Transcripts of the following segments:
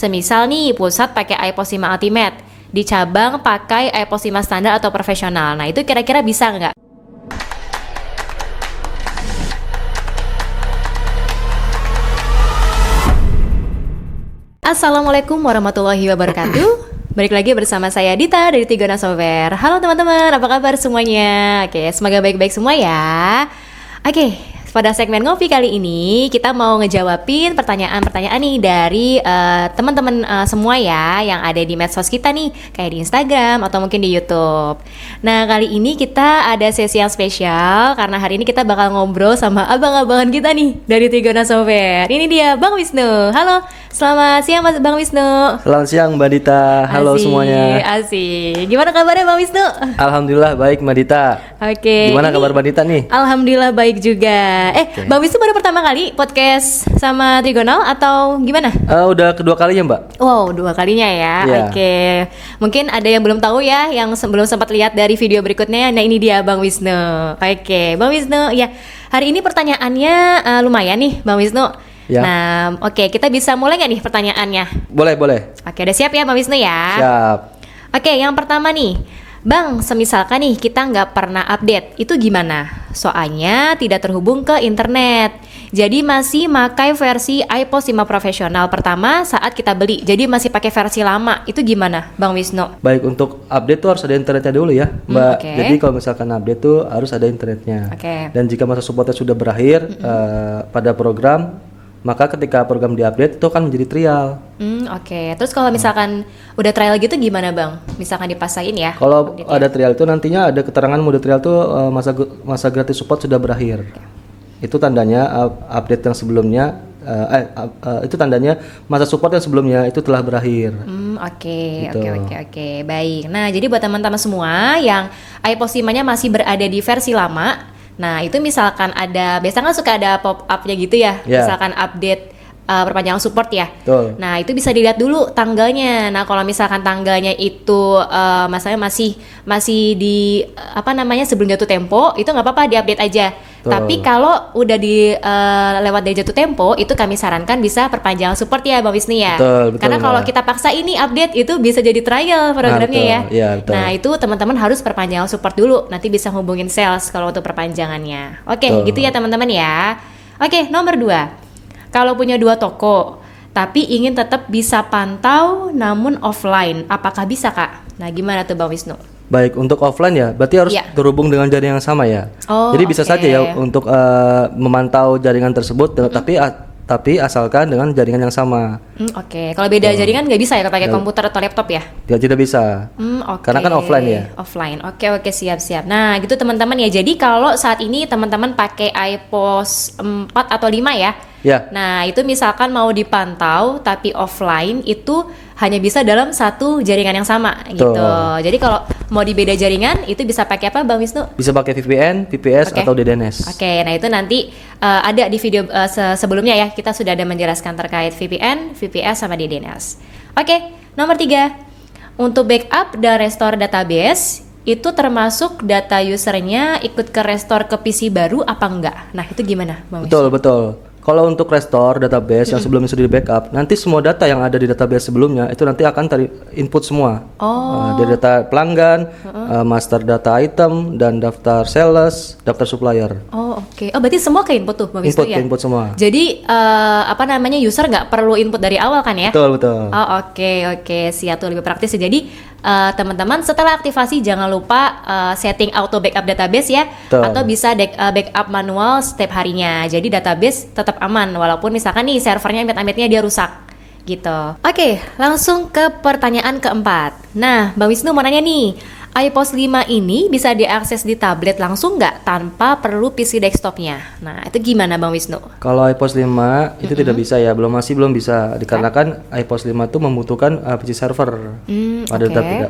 semisal nih pusat pakai iPOS 5 Ultimate, di cabang pakai iPOS 5 standar atau profesional. Nah itu kira-kira bisa nggak? Assalamualaikum warahmatullahi wabarakatuh. Balik lagi bersama saya Dita dari Trigona Software. Halo teman-teman, apa kabar semuanya? Oke, semoga baik-baik semua ya. Oke, pada segmen ngopi kali ini kita mau ngejawabin pertanyaan-pertanyaan nih dari teman-teman semua ya yang ada di medsos kita nih, kayak di Instagram atau mungkin di YouTube. Nah, kali ini kita ada sesi yang spesial karena hari ini kita bakal ngobrol sama abang-abangan kita nih dari Trigona Software. Ini dia Bang Wisnu. Halo, selamat siang Mas Bang Wisnu. Selamat siang Mbak Dita. Halo semuanya. Asik. Gimana kabarnya Bang Wisnu? Alhamdulillah baik Mbak Dita. Oke. Gimana kabar Mbak Dita nih? Alhamdulillah baik juga. Bang Wisnu baru pertama kali podcast sama Trigonal atau gimana? Udah kedua kalinya Mbak. Wow, dua kalinya ya. Yeah. Oke. Mungkin ada yang belum tahu ya, yang belum sempat lihat dari video berikutnya. Nah, ini dia Bang Wisnu. Oke, Bang Wisnu, ya. Hari ini pertanyaannya lumayan nih, Bang Wisnu. Ya. Nah, oke, kita bisa mulai nggak nih pertanyaannya? Boleh. Oke, udah siap ya Bang Wisnu ya? Siap. Oke, yang pertama nih, Bang, semisalkan nih kita nggak pernah update, itu gimana? Soalnya tidak terhubung ke internet. Jadi masih pakai versi iPOS 5 profesional pertama saat kita beli. Jadi masih pakai versi lama. Itu gimana, Bang Wisnu? Baik, untuk update tuh harus ada internetnya dulu ya Mbak. Okay. Jadi kalau misalkan update tuh harus ada internetnya. Okay. Dan jika masa supportnya sudah berakhir pada program, maka ketika program diupdate itu kan menjadi trial. Oke. Terus kalau misalkan udah trial gitu gimana Bang? Misalkan dipasangin ya? Kalau ada trial itu nantinya ada keterangan mode trial itu masa gratis support sudah berakhir. Itu tandanya update yang sebelumnya itu tandanya masa support yang sebelumnya itu telah berakhir. Oke. Gitu. Oke. Baik. Nah, jadi buat teman-teman semua yang iPOS 5-nya masih berada di versi lama, nah itu misalkan ada, biasanya kan suka ada pop-up-nya gitu ya, misalkan update perpanjangan support ya. Betul. Nah itu bisa dilihat dulu tanggalnya. Nah kalau misalkan tanggalnya itu masalahnya masih di sebelum jatuh tempo, itu nggak apa-apa diupdate aja. Betul. Tapi kalau udah di lewat dari jatuh tempo, itu kami sarankan bisa perpanjangan support ya Bang Wisnu ya. Betul, karena kalau kita paksa ini update itu bisa jadi trial programnya ya. Iya, betul. Nah itu teman-teman harus perpanjangan support dulu. Nanti bisa hubungin sales kalau untuk perpanjangannya. Oke, gitu ya teman-teman ya. Oke, nomor 2. Kalau punya 2 toko, tapi ingin tetap bisa pantau namun offline, apakah bisa Kak? Nah gimana tuh Bang Wisnu? Baik, untuk offline ya, berarti harus terhubung dengan jaringan yang sama ya. Jadi bisa saja ya untuk memantau jaringan tersebut, tapi asalkan dengan jaringan yang sama. Oke, kalau beda jaringan nggak bisa ya pakai komputer atau laptop ya? Tidak bisa. Karena kan offline ya. Offline. Oke, siap. Nah, gitu teman-teman ya. Jadi kalau saat ini teman-teman pakai iPOS 4 atau 5 ya. Ya. Nah, itu misalkan mau dipantau tapi offline itu hanya bisa dalam satu jaringan yang sama gitu. Jadi kalau mau di beda jaringan itu bisa pakai apa Bang Wisnu? Bisa pakai VPN, VPS atau DNS. Oke, nah itu nanti ada di video sebelumnya ya. Kita sudah ada menjelaskan terkait VPN, VPS sama DNS. Oke, nomor 3. Untuk backup dan restore database itu termasuk data usernya ikut ke restore ke PC baru apa enggak? Nah, itu gimana Bang Wisnu? Betul. Kalau untuk restore database yang sebelumnya sudah di backup, nanti semua data yang ada di database sebelumnya itu nanti akan input semua. Dari data pelanggan, master data item, dan daftar sales, daftar supplier. Oke. Berarti semua ke input tuh Bang Wisnu ya? Input semua. Jadi user nggak perlu input dari awal kan ya? Betul. Oke. Siap tuh, lebih praktis ya. Jadi teman-teman setelah aktivasi jangan lupa setting auto backup database ya. Betul. Atau bisa backup manual setiap harinya. Jadi database tetap aman walaupun misalkan nih servernya amit-amitnya dia rusak gitu. Oke, langsung ke pertanyaan keempat. Nah, Bang Wisnu mau nanya nih, iPOS 5 ini bisa diakses di tablet langsung nggak tanpa perlu PC desktopnya? Nah, itu gimana Bang Wisnu? Kalau iPOS 5 itu tidak bisa ya, belum bisa dikarenakan iPOS 5 itu membutuhkan PC server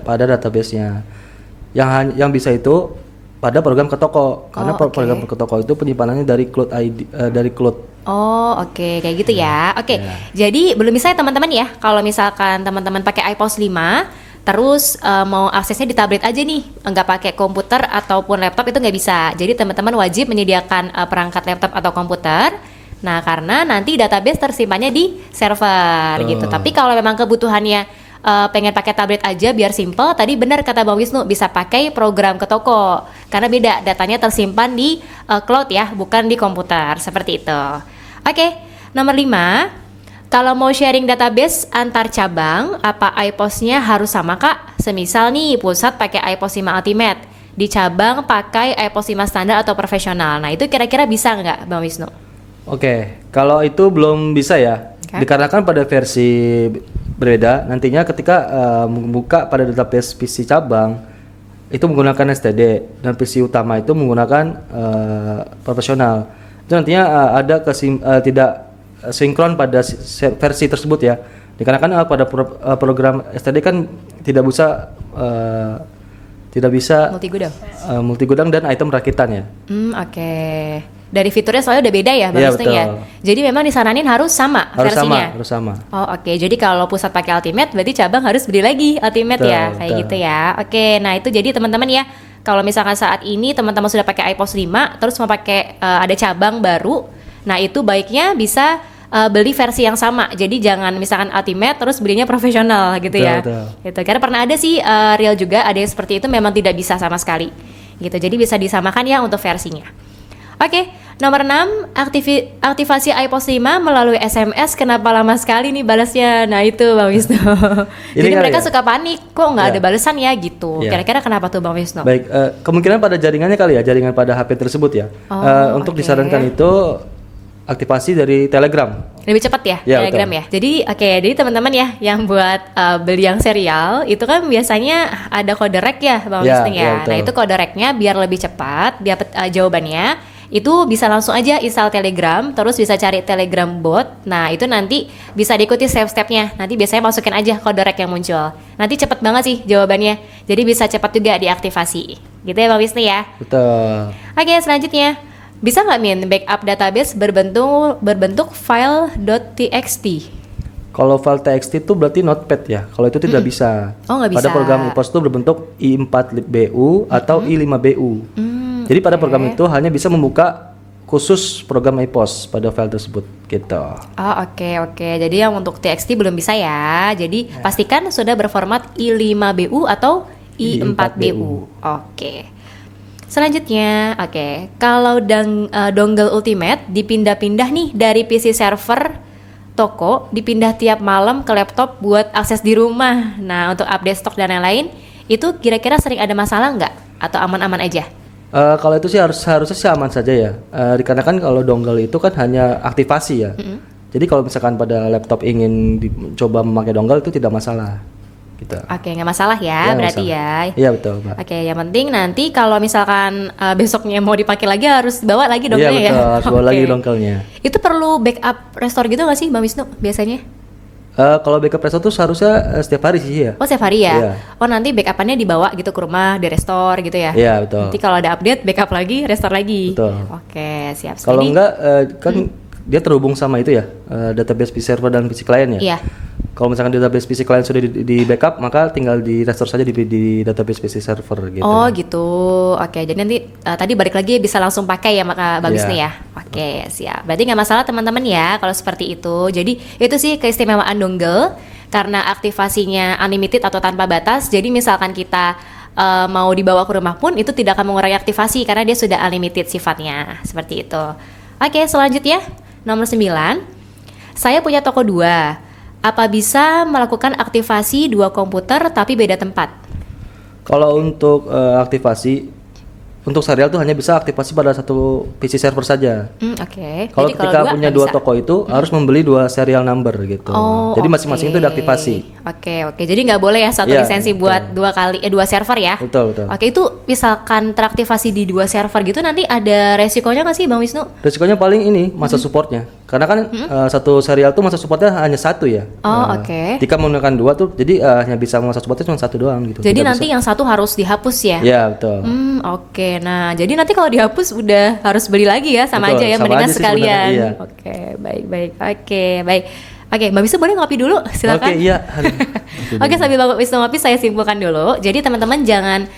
pada database-nya. Yang bisa itu pada program ke toko, karena program ke toko itu penyimpanannya dari cloud ID, dari cloud. Kayak gitu ya. Jadi belum bisa ya teman-teman ya. Kalau misalkan teman-teman pakai iPOS 5 terus mau aksesnya di tablet aja nih, nggak pakai komputer ataupun laptop, itu nggak bisa. Jadi teman-teman wajib menyediakan perangkat laptop atau komputer Nah, karena nanti database tersimpannya di server gitu. Tapi kalau memang kebutuhannya pengen pakai tablet aja biar simple, tadi benar kata Bang Wisnu, bisa pakai program ke toko. Karena beda, datanya tersimpan di cloud ya, bukan di komputer, seperti itu. Oke, nomor 5, kalau mau sharing database antar cabang, apa iPOS-nya harus sama Kak? Semisal nih, pusat pakai iPOS 5 Ultimate, di cabang pakai iPOS 5 standar atau profesional. Nah, itu kira-kira bisa nggak Bang Wisnu? Oke, kalau itu belum bisa ya, dikarenakan pada versi berbeda. Nantinya ketika membuka pada database PC cabang itu menggunakan STD dan PC utama itu menggunakan profesional. Itu nantinya ada tidak sinkron pada versi tersebut ya. Dikarenakan pada program STD kan tidak bisa multigudang dan item rakitan ya. Oke. Dari fiturnya soalnya udah beda ya Bang Wisnu ya. Jadi memang disaranin harus sama versinya. Harus sama. Oh oke. Jadi kalau pusat pakai Ultimate berarti cabang harus beli lagi Ultimate ya, kayak gitu ya. Oke. Nah itu jadi teman-teman ya, kalau misalkan saat ini teman-teman sudah pakai iPOS 5 terus mau pakai ada cabang baru, nah itu baiknya bisa beli versi yang sama. Jadi jangan misalkan Ultimate terus belinya profesional gitu ya. Gitu. Karena pernah ada sih real juga ada yang seperti itu, memang tidak bisa sama sekali. Gitu. Jadi bisa disamakan ya untuk versinya. Oke, nomor 6, aktivasi iPOS 5 melalui SMS, kenapa lama sekali nih balasnya? Nah itu Bang Wisnu. Jadi mereka suka panik, kok nggak ada balasan ya gitu. Kira-kira kenapa tuh Bang Wisnu? Baik, kemungkinan pada jaringannya kali ya, jaringan pada HP tersebut ya. Untuk disarankan itu aktivasi dari Telegram. Lebih cepat ya, Telegram betul. Ya. Jadi jadi teman-teman ya yang buat beli yang serial itu kan biasanya ada kode rek ya Bang Wisnu ya. Nah itu kode reknya biar lebih cepat, biar jawabannya itu bisa langsung aja install Telegram, terus bisa cari Telegram bot. Nah itu nanti bisa diikuti step-stepnya. Nanti biasanya masukin aja kode rek yang muncul. Nanti cepet banget sih jawabannya. Jadi bisa cepat juga diaktifasi. Gitu ya Bang Wisnu ya. Betul. Oke, selanjutnya, bisa nggak Min backup database berbentuk file.txt? Kalau file TXT itu berarti notepad ya. Kalau itu tidak bisa. Oh nggak bisa. Pada program iPOS itu berbentuk i4BU atau i5BU. Jadi pada program itu hanya bisa membuka khusus program iPOS pada file tersebut gitu. Oh oke. Jadi yang untuk TXT belum bisa ya. Jadi pastikan sudah berformat i5BU atau i4BU. Oke. Selanjutnya, kalau dongle Ultimate dipindah-pindah nih dari PC server toko, dipindah tiap malam ke laptop buat akses di rumah. Nah untuk update stok dan lain-lain, itu kira-kira sering ada masalah nggak? Atau aman-aman aja? Kalau itu sih harusnya sih aman saja ya. Dikarenakan kalau dongle itu kan hanya aktivasi ya. Jadi kalau misalkan pada laptop ingin dicoba memakai dongle itu tidak masalah. Gitu. Oke, nggak masalah ya berarti masalah. ya. Iya betul, Mbak. Oke, yang penting nanti kalau misalkan besoknya mau dipakai lagi harus bawa lagi dongle-nya ya. Iya betul, harus bawa lagi dongle-nya. Itu perlu backup restore gitu nggak sih Bang Wisnu biasanya? Kalau backup restore tuh seharusnya setiap hari sih ya. Oh setiap hari ya? Iya. Oh nanti backup-annya dibawa gitu ke rumah, di restore gitu ya? Iya betul. Nanti kalau ada update, backup lagi, restore lagi. Betul. Oke, siap. Kalau enggak kan dia terhubung sama itu ya, database PC server dan PC client ya. Iya. Kalau misalkan database PC client sudah di backup, maka tinggal di restore saja di database PC server gitu. Oh gitu. Oke, jadi nanti tadi balik lagi bisa langsung pakai ya maka bagus nih ya. Oke, siap. Berarti nggak masalah teman-teman ya kalau seperti itu. Jadi itu sih keistimewaan dongle karena aktivasinya unlimited atau tanpa batas. Jadi misalkan kita mau dibawa ke rumah pun itu tidak akan mengurangi aktivasi karena dia sudah unlimited sifatnya. Seperti itu. Oke, selanjutnya nomor 9. Saya punya toko 2. Apa bisa melakukan aktivasi 2 komputer tapi beda tempat? Kalau untuk aktivasi untuk serial tuh hanya bisa aktivasi pada satu PC server saja. Oke. Kalau ketika punya 2 toko itu harus membeli 2 serial number gitu. Jadi masing-masing itu diaktifasi. Oke. Jadi nggak boleh ya satu lisensi buat 2 server ya? Betul. Oke, itu misalkan teraktivasi di 2 server gitu nanti ada resikonya nggak sih Bang Wisnu? Resikonya paling ini masa supportnya. Karena kan satu serial tuh masa supportnya hanya 1 ya. Oke. Jika menggunakan 2 tuh jadi hanya bisa masa supportnya cuma 1 doang gitu. Jadi nanti yang 1 harus dihapus ya? Iya betul. Oke. Nah jadi nanti kalau dihapus udah harus beli lagi ya, sama betul, aja ya, sama mendingan aja sekalian. Iya. Oke, baik. Oke, Mbak Wisnu boleh ngopi dulu, silakan. Oke, iya. Oke, sambil Mbak Wisnu ngopi saya simpulkan dulu. Jadi teman-teman jangan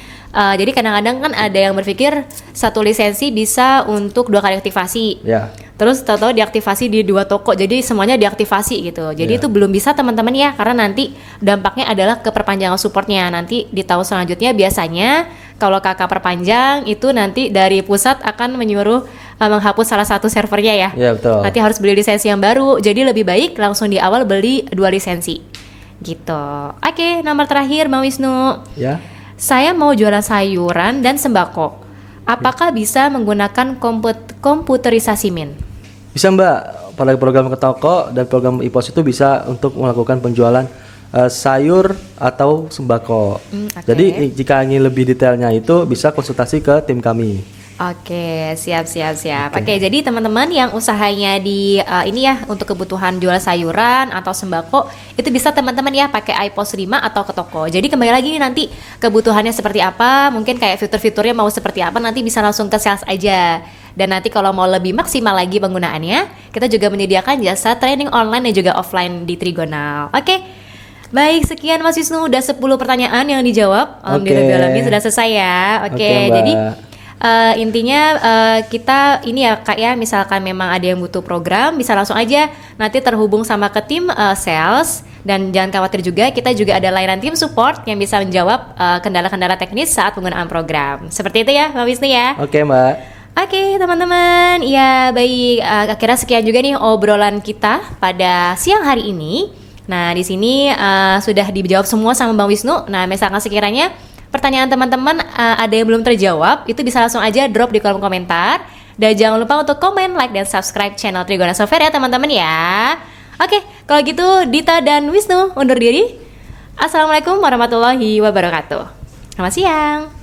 jadi kadang-kadang kan ada yang berpikir satu lisensi bisa untuk 2 kali aktivasi. Ya. Terus tahu-tahu diaktifasi di 2 toko, jadi semuanya diaktifasi gitu. Jadi itu belum bisa teman-teman ya, karena nanti dampaknya adalah ke perpanjangan supportnya. Nanti di tahun selanjutnya biasanya kalau kakak perpanjang itu nanti dari pusat akan menyuruh menghapus salah satu servernya ya. Iya betul. Nanti harus beli lisensi yang baru. Jadi lebih baik langsung di awal beli 2 lisensi. Gitu. Oke, nomor terakhir Bang Wisnu. Ya. Saya mau jualan sayuran dan sembako. Apakah bisa menggunakan komputerisasi Min? Bisa Mbak, pada program ke toko dan program IPOS itu bisa untuk melakukan penjualan sayur atau sembako. Okay. Jadi jika ingin lebih detailnya itu bisa konsultasi ke tim kami. Oke, siap. Oke, jadi teman-teman yang usahanya di ini ya untuk kebutuhan jual sayuran atau sembako itu bisa teman-teman ya pakai iPOS 5 atau ke toko. Jadi kembali lagi nih nanti kebutuhannya seperti apa, mungkin kayak fitur-fiturnya mau seperti apa nanti bisa langsung ke sales aja. Dan nanti kalau mau lebih maksimal lagi penggunaannya, kita juga menyediakan jasa training online dan juga offline di Trigonal. Oke. Baik, sekian Mas Wisnu, udah 10 pertanyaan yang dijawab. Alhamdulillah sudah selesai ya. Oke, jadi intinya kita ini ya Kak ya, misalkan memang ada yang butuh program bisa langsung aja nanti terhubung sama ke tim sales, dan jangan khawatir juga, kita juga ada layanan tim support yang bisa menjawab kendala-kendala teknis saat penggunaan program. Seperti itu ya Mbak Wisnu ya. Oke Mbak. Oke teman-teman, ya baik, akhirnya sekian juga nih obrolan kita pada siang hari ini. Nah di sini sudah dijawab semua sama Bang Wisnu. Nah misalkan sekiranya pertanyaan teman-teman ada yang belum terjawab, itu bisa langsung aja drop di kolom komentar. Dan jangan lupa untuk komen, like, dan subscribe channel Trigona Software ya teman-teman ya. Oke, kalau gitu Dita dan Wisnu undur diri. Assalamualaikum warahmatullahi wabarakatuh. Selamat siang.